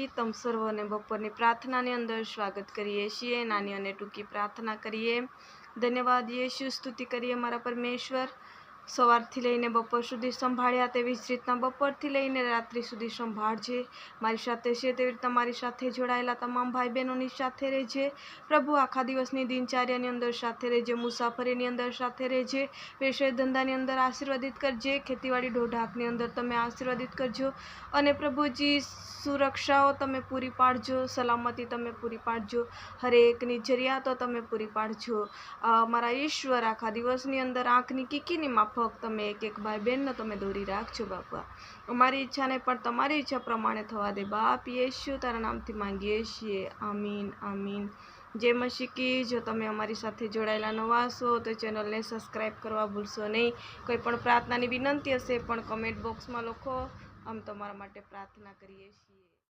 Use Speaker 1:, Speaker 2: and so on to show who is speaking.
Speaker 1: तम सर्वने बपोरनी प्रार्थनानी अंदर स्वागत करिए છીએ। નાની અને ટૂંકી પ્રાર્થના કરીએ। ધન્યવાદ યેશુ, સ્તુતિ કરીએ મારા પરમેશ્વર। સવારથી લઈને બપોર સુધી સંભાળ્યા તેવી જ રીતના બપોરથી લઈને રાત્રિ સુધી સંભાળજે। મારી સાથે છે તેવી રીતના મારી સાથે જોડાયેલા તમામ ભાઈ બહેનોની સાથે રહેજે પ્રભુ। આખા દિવસની દિનચર્યાની અંદર સાથે રહેજે, મુસાફરીની અંદર સાથે રહેજે, વ્યવસાય ધંધાની અંદર આશીર્વાદિત કરજે, ખેતીવાડી ઢોઢાકની અંદર તમે આશીર્વાદિત કરજો અને પ્રભુજી સુરક્ષાઓ તમે પૂરી પાડજો, સલામતી તમે પૂરી પાડજો, હરેકની જરૂરિયાતો તમે પૂરી પાડજો મારા ઈશ્વર। આખા દિવસની અંદર આંખની કીકીની માફક તમે એક એક ભાઈ બહેનનો તમે દોરી રાખજો બાપા। અમારી ઈચ્છા નહીં પણ તમારી ઈચ્છા પ્રમાણે થવા દે બાપ। યેશુ તારા નામથી માંગીએ છીએ, આમીન આમીન। જય મસીહ કી। જો તમે અમારી સાથે જોડાયેલા નવા છો તો ચેનલને સબસ્ક્રાઈબ કરવા ભૂલશો નહીં। કોઈ પણ પ્રાર્થનાની વિનંતી હશે પણ કમેન્ટ બોક્સમાં લખો, આમ તમારા માટે પ્રાર્થના કરીએ છીએ।